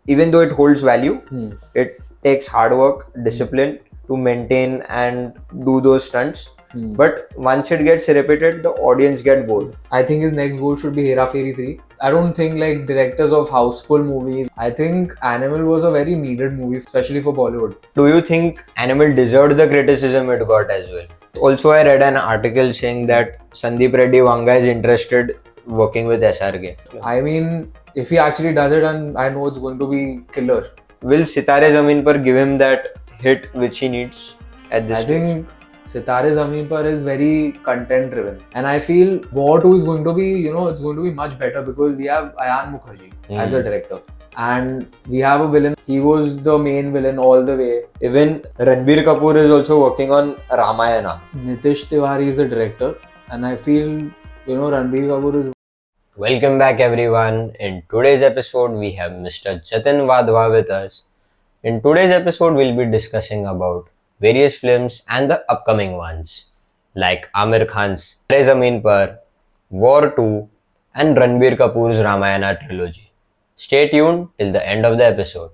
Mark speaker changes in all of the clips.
Speaker 1: even though it holds value, it takes hard work, discipline to maintain and do those stunts. But once it gets repeated, the audience get bored.
Speaker 2: I think his next goal should be Hera Fairy 3. I don't think like directors of houseful movies. I think Animal was a very needed movie, especially for Bollywood.
Speaker 1: Do you think Animal deserved the criticism it got as well? Also, I read an article saying that Sandeep Reddy Vanga is interested working with SRK.
Speaker 2: I mean, if he actually does it, and I know it's going to be killer.
Speaker 1: Will Sitare Zameen Par give him that hit which he needs at this
Speaker 2: I
Speaker 1: stage?
Speaker 2: think Sitare Zameen Par is very content driven, and I feel War 2 is going to be, it's going to be much better because we have Ayan Mukherjee as a director, and we have a villain. He was the main villain all the way.
Speaker 1: Even Ranbir Kapoor is also working on Ramayana.
Speaker 2: Nitesh Tiwari is the director, and I feel, Ranbir Kapoor is.
Speaker 1: Welcome back everyone. In today's episode, we have Mr. Jatin Wadhwa with us. In today's episode, we'll be discussing about various films and the upcoming ones like Amir Khan's Sitare Zameen Par, War 2 and Ranbir Kapoor's Ramayana trilogy. Stay tuned till the end of the episode.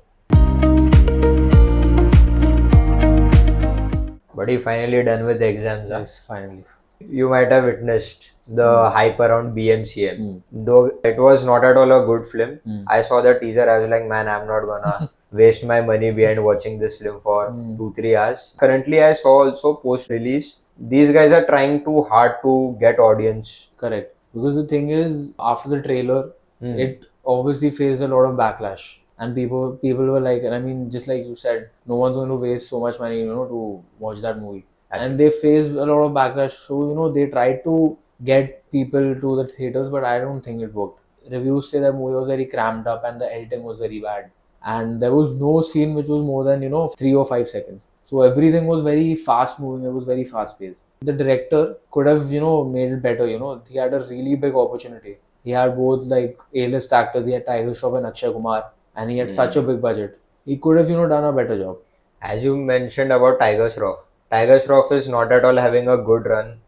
Speaker 1: But you finally done with the exams.
Speaker 2: Yes, finally.
Speaker 1: You might have witnessed the hype around BMCM. Though it was not at all a good film. I saw the teaser, I was like, man, I'm not gonna waste my money behind watching this film for 2-3 hours. Currently, I saw also post-release, these guys are trying too hard to get audience.
Speaker 2: Correct. Because the thing is, after the trailer, it obviously faced a lot of backlash. And people were like, and I mean, just like you said, no one's going to waste so much money, to watch that movie. And they faced a lot of backlash. So, they tried to get people to the theaters, but I don't think it worked. Reviews say that movie was very cramped up and the editing was very bad. And there was no scene which was more than, 3 or 5 seconds. So everything was very fast moving, it was very fast paced. The director could have, made it better, He had a really big opportunity. He had both like A-list actors, he had Tiger Shroff and Akshay Kumar, and he had such a big budget. He could have, done a better job.
Speaker 1: As you mentioned about Tiger Shroff, Tiger Shroff is not at all having a good run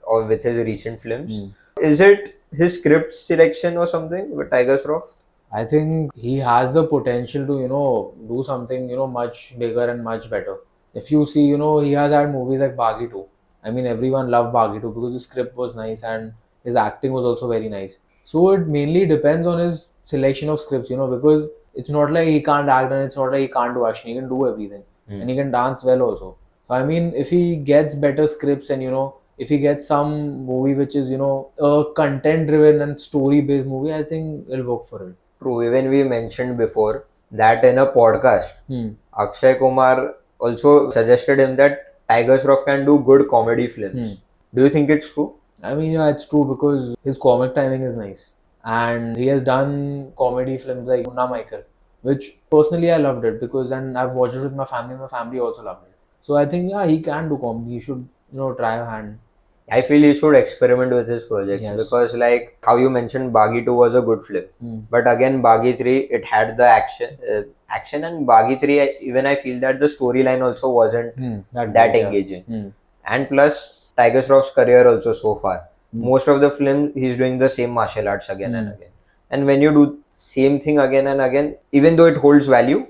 Speaker 1: or with his recent films. Is it his script selection or something with Tiger Shroff?
Speaker 2: I think he has the potential to, do something, much bigger and much better. If you see, he has had movies like Baghi 2. I mean, everyone loved Baghi 2 because the script was nice and his acting was also very nice. So it mainly depends on his selection of scripts, because it's not like he can't act and it's not like he can't do action. He can do everything. And he can dance well also. So I mean, if he gets better scripts and, if he gets some movie which is, a content driven and story based movie, I think it'll work for it.
Speaker 1: True, even we mentioned before that in a podcast, Akshay Kumar also suggested him that Tiger Shroff can do good comedy films. Do you think it's true?
Speaker 2: I mean, yeah, it's true because his comic timing is nice. And he has done comedy films like Munna Michael, which personally I loved it because, and I've watched it with my family also loved it. So I think, yeah, he can do comedy. He should, try a hand.
Speaker 1: I feel he should experiment with his projects because, like how you mentioned, Baghi 2 was a good film. But again, Baghi 3, it had the action, and Baghi 3, even I feel that the storyline also wasn't that engaging. And plus, Tiger Shroff's career also so far. Most of the film, he's doing the same martial arts again and again. And when you do same thing again and again, even though it holds value,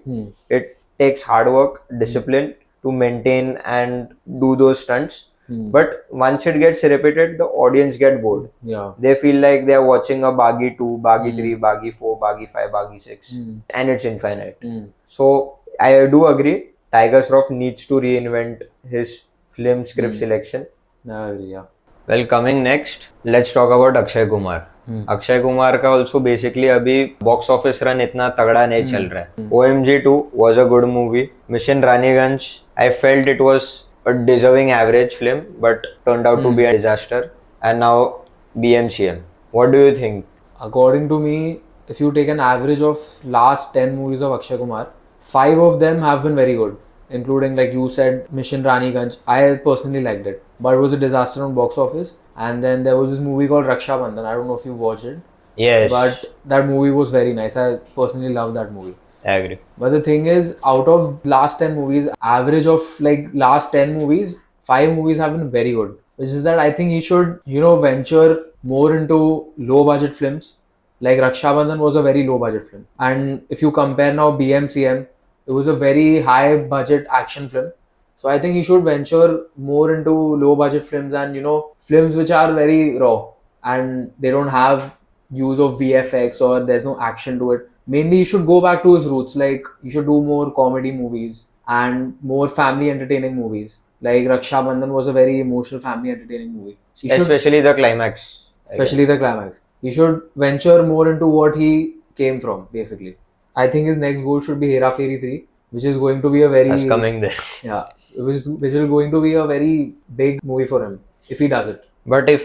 Speaker 1: it takes hard work, discipline to maintain and do those stunts. But once it gets repeated, the audience get bored.
Speaker 2: Yeah.
Speaker 1: They feel like they are watching a Baghi 2, Baghi 3, Baghi 4, Baghi 5, Baghi 6 and it's infinite. So I do agree, Tiger Shroff needs to reinvent his film script selection.
Speaker 2: Yeah.
Speaker 1: Well, coming next, let's talk about Akshay Kumar. Akshay Kumar का also basically अभी box office run इतना तगड़ा नहीं चल रहा है. OMG 2 was a good movie. Mission Raniganj, I felt it was a deserving average film, but turned out to be a disaster. And now BMCM. What do you think?
Speaker 2: According to me, if you take an average of last 10 movies of Akshay Kumar, 5 of them have been very good, including, like you said, Mission Raniganj. I personally liked it, but it was a disaster on box office. And then there was this movie called Raksha Bandhan. I don't know if you've watched it.
Speaker 1: Yes.
Speaker 2: But that movie was very nice. I personally love that movie.
Speaker 1: I agree.
Speaker 2: But the thing is, out of last 10 movies, average of like last 10 movies, 5 movies have been very good. Which is that I think he should, venture more into low budget films Like Raksha Bandhan was a very low budget film, and if you compare now BMCM, it was a very high budget action film. So I think he should venture more into low budget films and films which are very raw and they don't have use of VFX or there's no action to it. Mainly, he should go back to his roots. Like he should do more comedy movies and more family entertaining movies. Like Raksha Bandhan was a very emotional family entertaining movie.
Speaker 1: Especially the climax.
Speaker 2: Especially the climax. He should venture more into what he came from, basically. I think his next goal should be Hera Fairy 3, which is going to be a very...
Speaker 1: That's coming there.
Speaker 2: Yeah, which is going to be a very big movie for him, if he does it.
Speaker 1: But if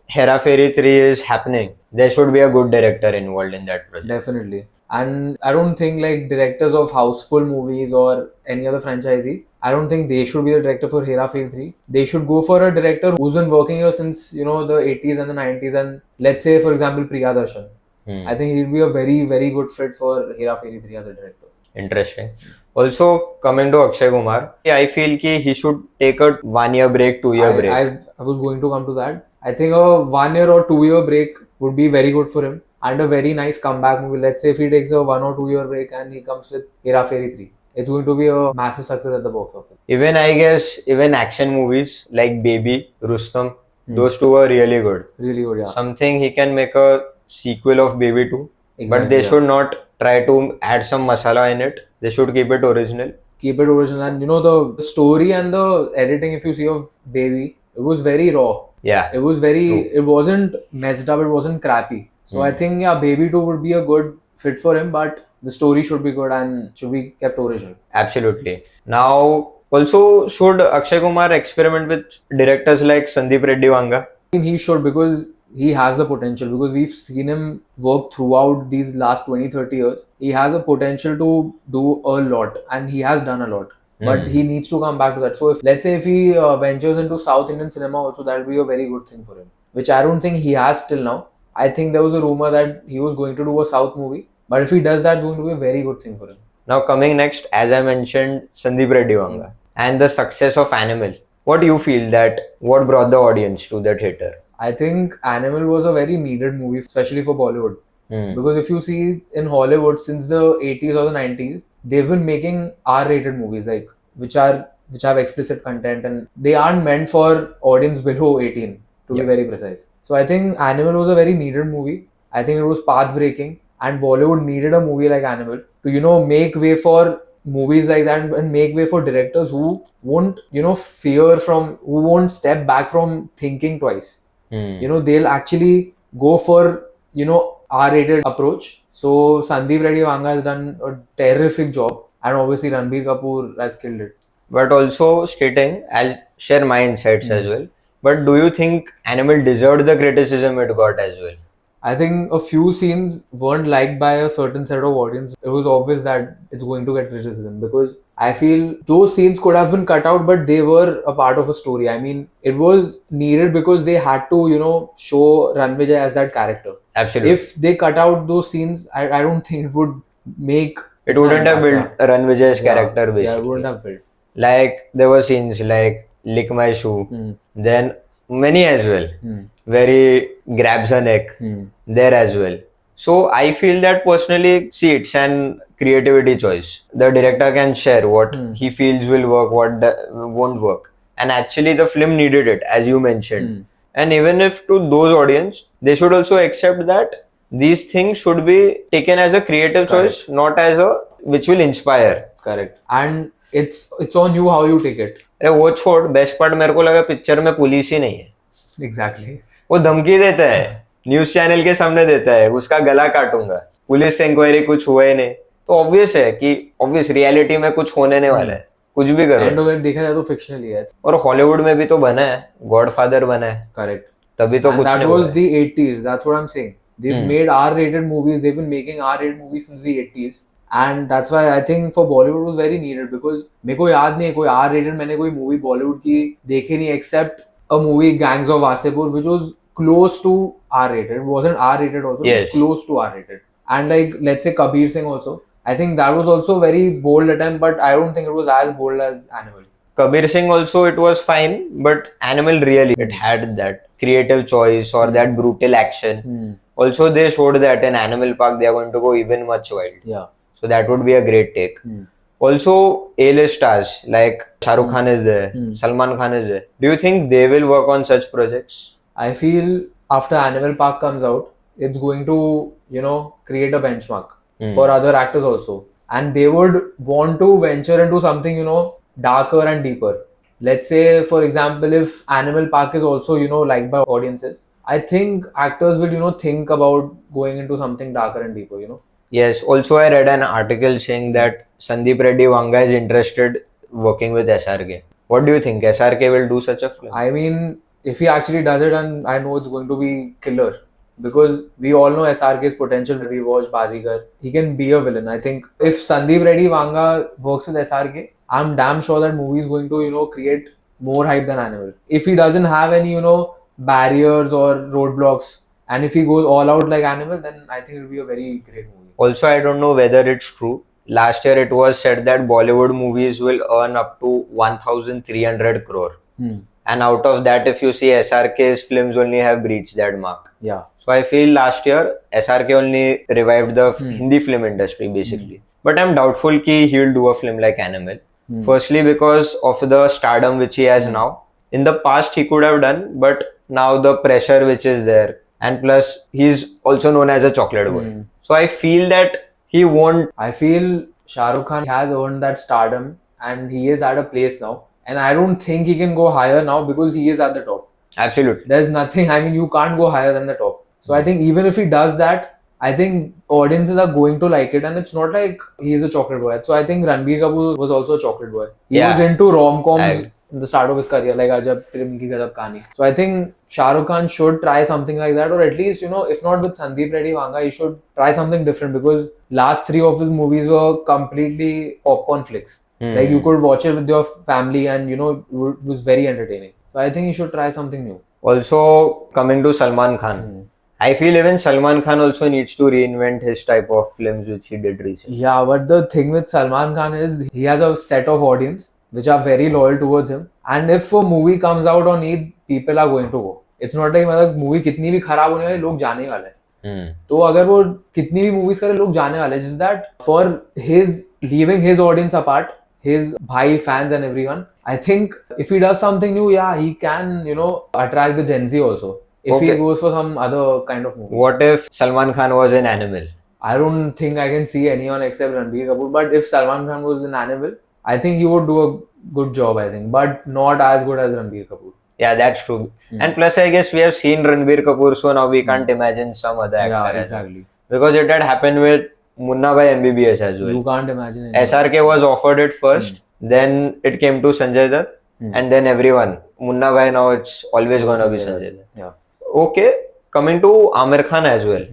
Speaker 1: Hera Fairy 3 is happening, there should be a good director involved in that project.
Speaker 2: Definitely. And I don't think like directors of houseful movies or any other franchisee, I don't think they should be the director for Hera Fairy 3. They should go for a director who's been working here since, the 80s and the 90s. And let's say, for example, Priyadarshan. I think he'll be a very, very good fit for Hera Fairy 3 as a director.
Speaker 1: Interesting. Also, coming to Akshay Kumar, I feel he should take a 1 year break, 2 year break.
Speaker 2: I was going to come to that. I think a 1 year or 2 year break would be very good for him and a very nice comeback movie. Let's say if he takes a 1 or 2 year break and he comes with Hera Fairy 3. It's going to be a massive success at the box office.
Speaker 1: Even I guess, action movies like Baby, Rustam, those two were really good.
Speaker 2: Really good, yeah.
Speaker 1: Something he can make a sequel of Baby 2. Exactly, but they should not try to add some masala in it. They should keep it original.
Speaker 2: Keep it original. And the story and the editing, if you see of Baby, it was very raw.
Speaker 1: Yeah.
Speaker 2: It was very, it wasn't messed up, it wasn't crappy. So I think, Baby 2 would be a good fit for him, but the story should be good and should be kept original.
Speaker 1: Absolutely. Now, also, should Akshay Kumar experiment with directors like Sandeep Reddy Vanga?
Speaker 2: I think he should, because he has the potential, because we've seen him work throughout these last 20-30 years. He has a potential to do a lot and he has done a lot. But he needs to come back to that. So let's say if he ventures into South Indian cinema also, that will be a very good thing for him. Which I don't think he has till now. I think there was a rumor that he was going to do a South movie. But if he does that, it's going to be a very good thing for him.
Speaker 1: Now coming next, as I mentioned, Sandeep Reddy Vanga and the success of Animal. What do you feel what brought the audience to the theatre?
Speaker 2: I think Animal was a very needed movie, especially for Bollywood. Because if you see in Hollywood since the 80s or the 90s, they've been making R-rated movies like which have explicit content and they aren't meant for audience below 18 to be very precise. So I think Animal was a very needed movie. I think it was path-breaking and Bollywood needed a movie like Animal to make way for movies like that and make way for directors who won't who won't step back from thinking twice. They'll actually go for R-rated approach. So Sandeep Reddy Vanga has done a terrific job and obviously Ranbir Kapoor has killed it.
Speaker 1: But also stating, I'll share my insights as well. But do you think Animal deserved the criticism it got as well?
Speaker 2: I think a few scenes weren't liked by a certain set of audience. It was obvious that it's going to get criticism because I feel those scenes could have been cut out, but they were a part of a story. I mean, it was needed because they had to, show Ranvijay as that character.
Speaker 1: Absolutely.
Speaker 2: If they cut out those scenes, I don't think it would make...
Speaker 1: It wouldn't have built Ranvijay's character basically.
Speaker 2: Yeah, it wouldn't have built.
Speaker 1: Like, there were scenes like Lick My Shoe, then many as well, where he grabs her neck, there as well. So I feel that personally, see, it's an creativity choice. The director can share what he feels will work, what won't work. And actually the film needed it, as you mentioned. And even if to those audience, they should also accept that these things should be taken as a creative choice, not as which will inspire.
Speaker 2: Correct. And it's on you how you take it.
Speaker 1: अरे वो छोड़, best part मेरे को लगा picture में police ही नहीं है.
Speaker 2: Exactly.
Speaker 1: वो धमकी देता है, न्यूज चैनल के सामने देता है, उसका गला काटूंगा, पुलिस से इंक्वायरी कुछ हुआ ही नहीं. तो ऑब्वियस है कि रियलिटी में कुछ होने नहीं वाला है, कुछ भी करो.
Speaker 2: एंड ऑफ देखा जाए तो फिक्शनल ही है.
Speaker 1: और हॉलीवुड में भी तो बना है, गॉडफादर बना है.
Speaker 2: करेक्ट.
Speaker 1: तभी तो कुछ
Speaker 2: नहीं हुआ. That was the 80s. That's what I'm saying. They've made R-rated movies. They've been making R-rated movies since the 80s. And that's why I think for Bollywood was very needed because मेरे को याद नहीं है कोई R-rated मैंने कोई movie Bollywood की देखी नहीं except a movie Gangs of Wasseypur which was close to R-rated. It wasn't R-rated also, it was close to R-rated. And like let's say Kabir Singh also. I think that was also a very bold attempt, but I don't think it was as bold as Animal.
Speaker 1: Kabir Singh also, it was fine, but Animal really, it had that creative choice or that brutal action. Also, they showed that in Animal Park they are going to go even much wild.
Speaker 2: Yeah.
Speaker 1: So that would be a great take. Also, A-list stars like Shah Rukh Khan is there, Salman Khan is there. Do you think they will work on such projects?
Speaker 2: I feel after Animal Park comes out, it's going to, create a benchmark for other actors also. And they would want to venture into something, darker and deeper. Let's say, for example, if Animal Park is also, liked by audiences, I think actors will, think about going into something darker and deeper,
Speaker 1: Yes. Also, I read an article saying that Sandeep Reddy Vanga is interested working with SRK. What do you think? SRK will do such a film?
Speaker 2: I mean, if he actually does it, and I know it's going to be killer, because we all know SRK's potential. We watched Bazigar. He can be a villain. I think if Sandeep Reddy Vanga works with SRK, I'm damn sure that movie is going to, create more hype than Animal. If he doesn't have any, barriers or roadblocks, and if he goes all out like Animal, then I think it'll be a very great movie.
Speaker 1: Also, I don't know whether it's true. Last year, it was said that Bollywood movies will earn up to 1,300 crore. And out of that, if you see, SRK's films only have breached that mark.
Speaker 2: Yeah.
Speaker 1: So I feel last year, SRK only revived the Hindi film industry basically. But I'm doubtful that he'll do a film like Animal. Firstly, because of the stardom which he has now. In the past, he could have done, but now the pressure which is there. And plus, he's also known as a chocolate boy. So I feel that he won't.
Speaker 2: I feel Shah Rukh Khan has earned that stardom and he is at a place now. And I don't think he can go higher now because he is at the top.
Speaker 1: Absolutely.
Speaker 2: There's nothing, you can't go higher than the top. So I think even if he does that, I think audiences are going to like it, and it's not like he is a chocolate boy. So I think Ranbir Kapoor was also a chocolate boy. He was into rom-coms in the start of his career, like Ajab Prem Ki Gazab Kahani. So I think Shah Rukh Khan should try something like that, or at least, if not with Sandeep Reddy Vanga, he should try something different, because last 3 of his movies were completely popcorn flicks. Like you could watch it with your family and, it was very entertaining. So I think he should try something new.
Speaker 1: Also, coming to Salman Khan. I feel even Salman Khan also needs to reinvent his type of films which he did recently.
Speaker 2: Yeah, but the thing with Salman Khan is he has a set of audience which are very loyal towards him. And if a movie comes out on Eid, people are going to go. It's not like मतलब movie कितनी भी खराब होने वाली लोग जाने वाले हैं. तो अगर वो कितनी भी movies करे लोग जाने वाले हैं. Just that for his leaving his audience apart, his bhai fans and everyone, I think if he does something new, yeah, he can, attract the Gen Z also. If he goes for some other kind of movie.
Speaker 1: What if Salman Khan was in Animal?
Speaker 2: I don't think I can see anyone except Ranbir Kapoor. But if Salman Khan was in Animal, I think he would do a good job, I think. But not as good as Ranbir Kapoor.
Speaker 1: Yeah, that's true. And plus, I guess we have seen Ranbir Kapoor, so now we can't imagine some other actor.
Speaker 2: Yeah, exactly.
Speaker 1: Because it had happened with Munna Bhai MBBS as well.
Speaker 2: You can't imagine anyone.
Speaker 1: SRK was offered it first, then it came to Sanjay Dutt, and then everyone. Munna Bhai, now it's always going to be Sanjay Dutt.
Speaker 2: Yeah.
Speaker 1: Okay, coming to Amir Khan as well.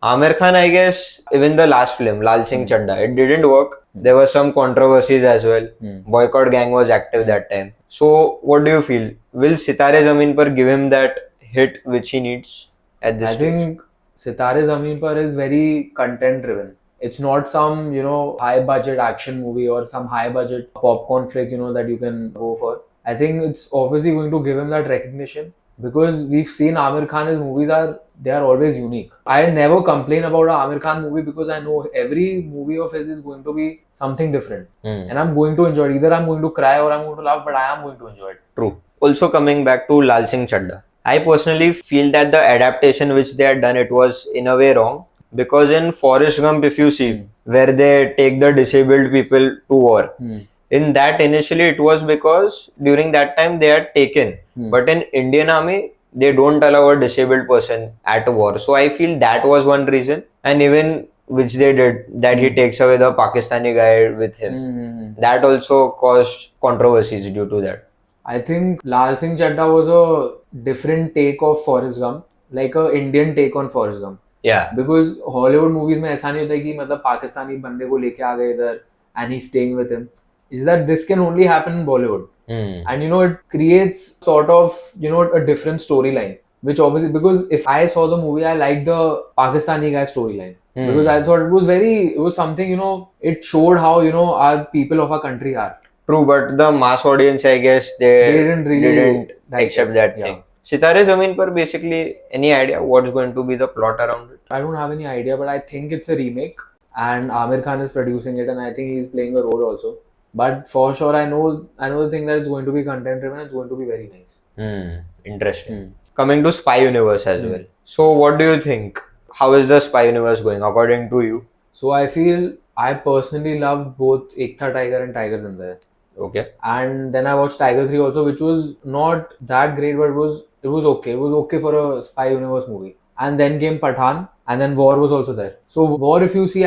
Speaker 1: Amir Khan, I guess, even the last film, Lal Singh Chadda, it didn't work. There were some controversies as well. Boycott gang was active that time. So, what do you feel? Will Sitare Zameen Par give him that hit which he needs at this
Speaker 2: I think Sitare Zameen Par is very content driven. It's not some, high budget action movie or some high budget popcorn flick, that you can go for. I think it's obviously going to give him that recognition. Because we've seen Amir Khan, his movies are always unique. I never complain about an Amir Khan movie because I know every movie of his is going to be something different. And I'm going to enjoy it. Either I'm going to cry or I'm going to laugh, but I am going to enjoy it.
Speaker 1: True. Also coming back to Lal Singh Chadda. I personally feel that the adaptation which they had done, it was in a way wrong. Because in Forrest Gump, if you see, where they take the disabled people to war. In that, initially, it was because during that time they had taken. But in Indian Army, they don't allow a disabled person at war. So I feel that was one reason. And even which they did, that he takes away the Pakistani guy with him. That also caused controversies due to that.
Speaker 2: I think Lal Singh Chadda was a different take of Forrest Gump. Like a Indian take on Forrest Gump.
Speaker 1: Yeah.
Speaker 2: Because Hollywood movies में ऐसा नहीं होता है कि मतलब पाकिस्तानी बंदे को लेके आ गए इधर and he's staying with him. Is that this can only happen in Bollywood. And it creates sort of, a different storyline. Which obviously, because if I saw the movie, I liked the Pakistani guy storyline. Because I thought it was something, it showed how, our people of our country are.
Speaker 1: True, but the mass audience, I guess, they
Speaker 2: didn't really
Speaker 1: accept that thing. Sitare Zameen Par, basically, any idea what's going to be the plot around it?
Speaker 2: I don't have any idea, but I think it's a remake, and Amir Khan is producing it, and I think he's playing a role also. But for sure, I know the thing that it's going to be content driven. It's going to be very nice.
Speaker 1: Interesting. Coming to Spy Universe as well. So, what do you think? How is the Spy Universe going according to you?
Speaker 2: So I feel I personally love both Ek Tha Tiger and Tiger Zinda Hai.
Speaker 1: Okay.
Speaker 2: And then I watched Tiger 3 also, which was not that great, but it was okay. It was okay for a Spy Universe movie. And then came Pathaan, and then War was also there. So War, if you see,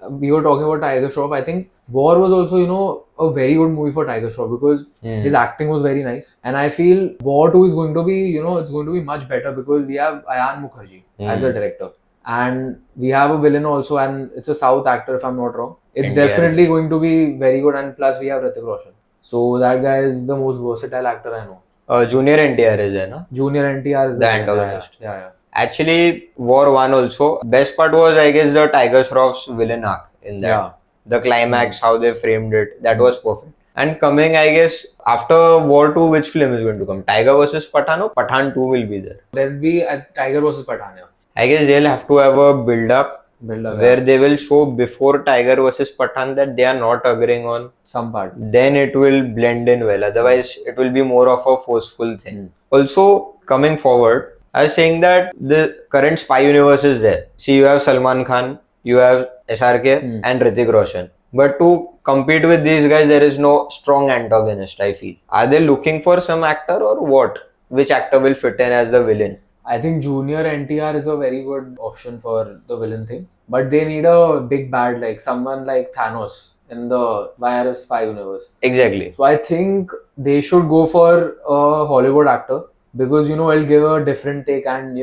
Speaker 2: we were talking about Tiger Shroff. I think War was also, a very good movie for Tiger Shroff because his acting was very nice. And I feel War 2 is going to be, it's going to be much better because we have Ayan Mukherjee as the director. And we have a villain also, and it's a South actor, if I'm not wrong. It's definitely going to be very good, and plus we have Hrithikroshan. So that guy is the most versatile actor I know.
Speaker 1: Junior NTR is there, no?
Speaker 2: Junior NTR is
Speaker 1: the antagonist.
Speaker 2: Yeah.
Speaker 1: Actually, War 1 also. Best part was, I guess, the Tiger Shroff's villain arc in that.
Speaker 2: Yeah.
Speaker 1: The climax, how they framed it, that was perfect. And coming, I guess, after War 2, which film is going to come? Tiger vs Pathaan or Pathaan 2 will be there?
Speaker 2: There will be a Tiger vs Pathaan. Yeah.
Speaker 1: I guess they'll have to have a build-up where they will show before Tiger vs Pathaan that they are not agreeing on
Speaker 2: some part.
Speaker 1: Then it will blend in well. Otherwise, it will be more of a forceful thing. Also, coming forward, I was saying that the current Spy Universe is there. See, you have Salman Khan, you have SRK and Hrithikroshan. But to compete with these guys, there is no strong antagonist, I feel. Are they looking for some actor or what? Which actor will fit in as the villain?
Speaker 2: I think Junior NTR is a very good option for the villain thing. But they need a big bad, like someone like Thanos in the virus Spy Universe.
Speaker 1: Exactly.
Speaker 2: So I think they should go for a Hollywood actor because, it'll give a different take, and,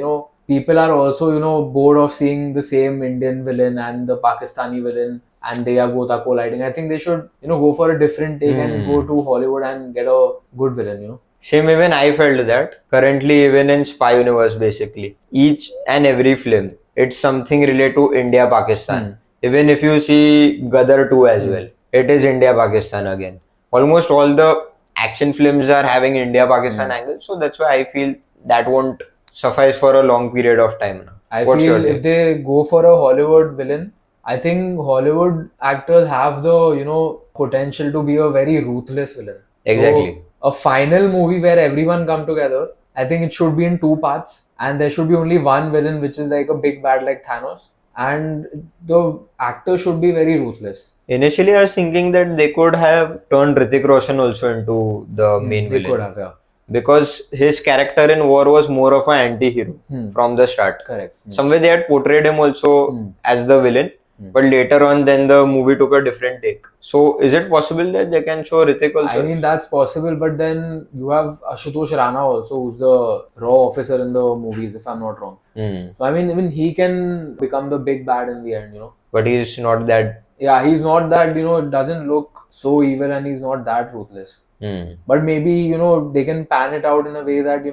Speaker 2: people are also, bored of seeing the same Indian villain and the Pakistani villain, and they are both colliding. I think they should, go for a different take and go to Hollywood and get a good villain,
Speaker 1: Same, even I felt that. Currently, even in Spy Universe, basically, each and every film, it's something related to India, Pakistan. Even if you see Gadar 2 as well, it is India, Pakistan again. Almost all the action films are having India, Pakistan angle. So that's why I feel that won't suffice for a long period of time now.
Speaker 2: I feel if they go for a Hollywood villain, I think Hollywood actors have the, potential to be a very ruthless villain.
Speaker 1: Exactly.
Speaker 2: So, a final movie where everyone come together, I think it should be in 2 parts, and there should be only one villain, which is like a big bad like Thanos, and the actor should be very ruthless.
Speaker 1: Initially, I was thinking that they could have turned Hrithikroshan also into the main villain.
Speaker 2: They could have, yeah.
Speaker 1: Because his character in War was more of an anti-hero from the start.
Speaker 2: Correct.
Speaker 1: Somewhere they had portrayed him also as the villain. But later on, then the movie took a different take. So, is it possible that they can show Hrithik also?
Speaker 2: I mean, that's possible, but then you have Ashutosh Rana also, who's the raw officer in the movies, if I'm not wrong. So, I mean, even he can become the big bad in the end,
Speaker 1: But he's not that.
Speaker 2: Yeah, he's not that, doesn't look so evil, and he's not that ruthless. But maybe, they can pan it out in a way that,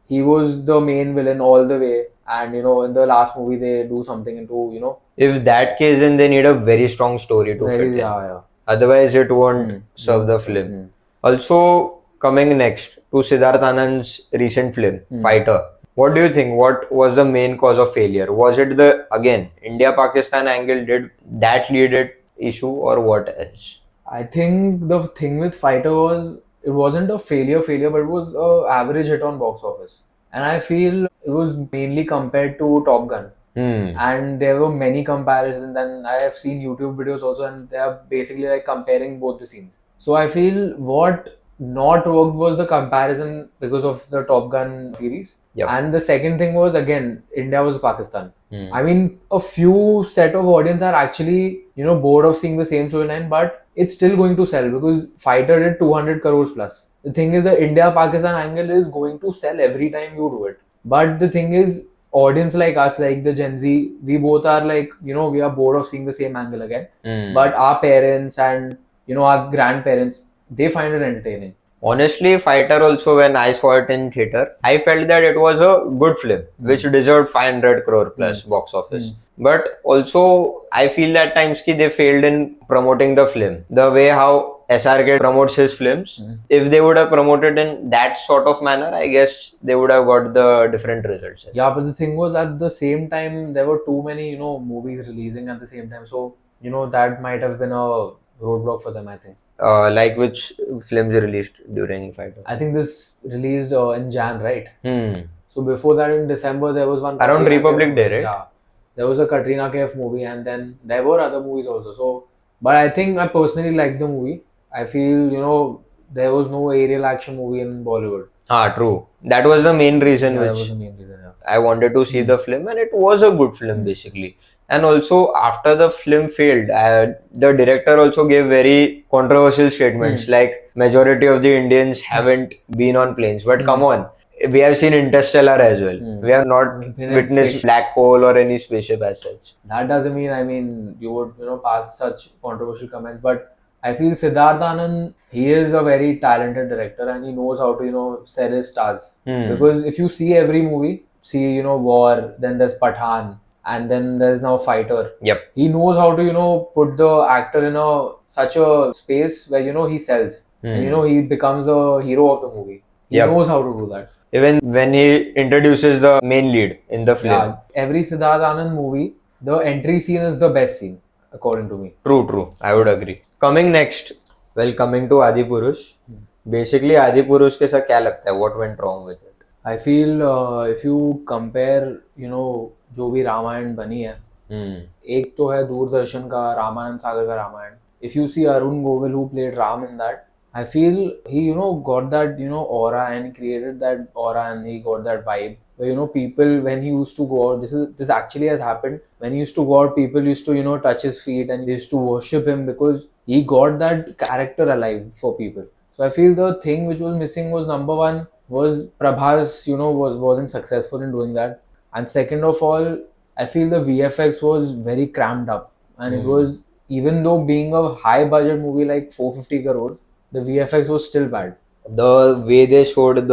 Speaker 2: he was the main villain all the way. And, in the last movie, they do something into,
Speaker 1: If that case, then they need a very strong story to fit in.
Speaker 2: Yeah.
Speaker 1: Otherwise, it won't serve the film. Also, coming next to Siddharth Anand's recent film, Fighter. What do you think? What was the main cause of failure? Was it again, India-Pakistan angle, did that lead it issue, or what else?
Speaker 2: I think the thing with Fighter was, it wasn't a failure, but it was an average hit on box office. And I feel it was mainly compared to Top Gun. And there were many comparisons, and I have seen YouTube videos also, and they are basically like comparing both the scenes. So I feel what not worked was the comparison because of the Top Gun series. And the second thing was, again, India was Pakistan. I mean, a few set of audience are actually, bored of seeing the same storyline, but it's still going to sell because Fighter did 200 crores plus. The thing is, the India-Pakistan angle is going to sell every time you do it. But the thing is, audience like us, like the Gen Z, we both are like, we are bored of seeing the same angle again. But our parents and, our grandparents, they find it entertaining.
Speaker 1: Honestly, Fighter also, when I saw it in theater, I felt that it was a good film, which deserved 500 crore plus box office. But also, I feel that times ki they failed in promoting the film. The way how SRK promotes his films, if they would have promoted in that sort of manner, I guess they would have got the different results.
Speaker 2: Yeah, but the thing was, at the same time, there were too many, movies releasing at the same time. So, that might have been a roadblock for them, I think.
Speaker 1: Like which films released during Fighter?
Speaker 2: I think this released in Jan, right? So before that, in December, there was one
Speaker 1: Around
Speaker 2: Katrina
Speaker 1: Republic
Speaker 2: Kaif
Speaker 1: Day,
Speaker 2: movie.
Speaker 1: right?
Speaker 2: Yeah, there was a Katrina Kaif movie, and then there were other movies also. So, but I think I personally liked the movie. I feel there was no aerial action movie in Bollywood.
Speaker 1: True. That was the main reason
Speaker 2: That
Speaker 1: which
Speaker 2: was the main reason. Yeah.
Speaker 1: I wanted to see the film, and it was a good film basically. And also, after the film failed, the director also gave very controversial statements like majority of the Indians haven't been on planes. But come on, we have seen Interstellar as well. We have not witnessed black hole or any spaceship as such.
Speaker 2: That doesn't mean, you would, pass such controversial comments. But I feel Siddharth Anand, he is a very talented director and he knows how to, sell his stars. Because if you see every movie, War, then there's Pathaan, and then there's now Fighter.
Speaker 1: Yep.
Speaker 2: He knows how to, put the actor in such a space where, he sells. And, he becomes the hero of the movie. He knows how to do that.
Speaker 1: Even when he introduces the main lead in the film.
Speaker 2: Yeah, every Siddharth Anand movie, the entry scene is the best scene, according to me.
Speaker 1: True. I would agree. Coming next, coming to Adipurush. Basically, Adipurush के साथ क्या लगता है? What went wrong with it?
Speaker 2: I feel if you compare, जो भी रामायण बनी है, एक तो है दूरदर्शन का रामानंद सागर का Ramayan. If you see Arun Govil who played Ram in that, I feel he, got that, aura and he created that aura and he got that vibe. Where, people, when he used to go out, this actually has happened. When he used to go out, people used to, touch his feet and they used to worship him because he got that character alive for people. So I feel the thing which was missing was, number one, was Prabhas, wasn't successful in doing that. And second of all, I feel the VFX was very cramped up. And it was, even though being a high budget movie like 450 crore, the VFX was still bad.
Speaker 1: The way they showed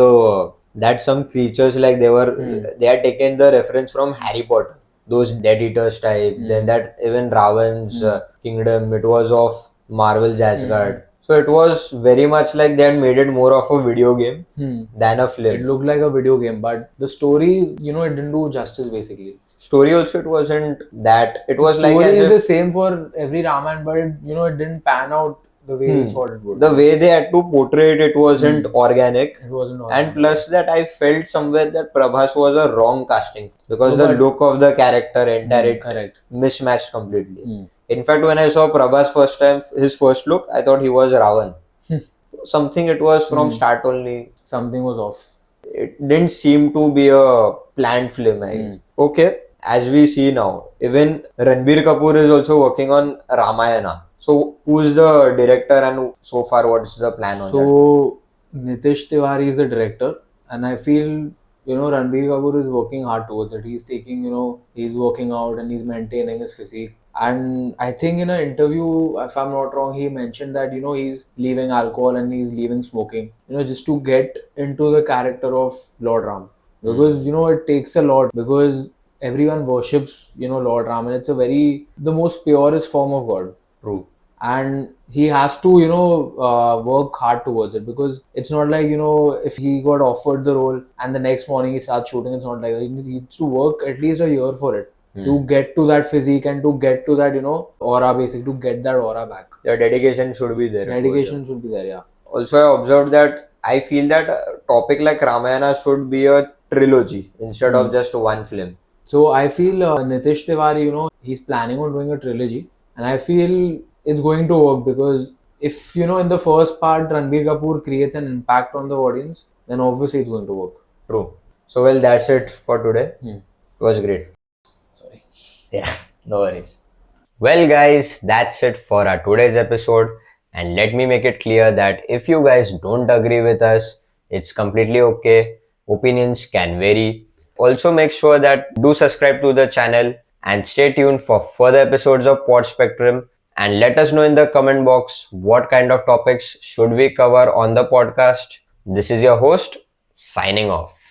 Speaker 1: that some creatures they had taken the reference from Harry Potter, those Dead Eaters type. Then that even Ravan's kingdom, it was of Marvel's Asgard. So it was very much like they had made it more of a video game than a film.
Speaker 2: It looked like a video game, but the story, it didn't do justice basically.
Speaker 1: Story also, it wasn't that. It was
Speaker 2: story
Speaker 1: like as
Speaker 2: is
Speaker 1: if
Speaker 2: the same for every Ramayana, but it didn't pan out the way he thought it would.
Speaker 1: The way they had to portray it, it wasn't organic.
Speaker 2: It wasn't organic.
Speaker 1: And plus that I felt somewhere that Prabhas was a wrong casting because the look of the character entirely mismatched completely. In fact, when I saw Prabhas first time, his first look, I thought he was Ravan. Something it was from start only.
Speaker 2: Something was off.
Speaker 1: It didn't seem to be a planned film. Okay, as we see now, even Ranbir Kapoor is also working on Ramayana. So, who's the director and so far what's the plan on that?
Speaker 2: So, Nitesh Tiwari is the director and I feel, Ranbir Kapoor is working hard towards it. He's taking, he's working out and he's maintaining his physique. And I think in an interview, if I'm not wrong, he mentioned that, he's leaving alcohol and he's leaving smoking, just to get into the character of Lord Ram. Because, it takes a lot because everyone worships, Lord Ram and it's the most purest form of God.
Speaker 1: True.
Speaker 2: And he has to, work hard towards it because it's not like, if he got offered the role and the next morning he starts shooting, it's not like that. He needs to work at least a year for it to get to that physique and to get to that, aura basically, to get that aura back.
Speaker 1: The dedication should be there.
Speaker 2: Dedication should be there, yeah.
Speaker 1: Also, I observed that I feel that a topic like Ramayana should be a trilogy instead of just one film.
Speaker 2: So I feel Nitesh Tiwari, he's planning on doing a trilogy. And I feel it's going to work because if, in the first part, Ranbir Kapoor creates an impact on the audience, then obviously it's going to work.
Speaker 1: True. So, that's it for today. It was great.
Speaker 2: Sorry.
Speaker 1: Yeah, no worries. Well, guys, that's it for our today's episode. And let me make it clear that if you guys don't agree with us, it's completely okay. Opinions can vary. Also, make sure that do subscribe to the channel and stay tuned for further episodes of Pod Spectrum and let us know in the comment box what kind of topics should we cover on the podcast. This is your host signing off.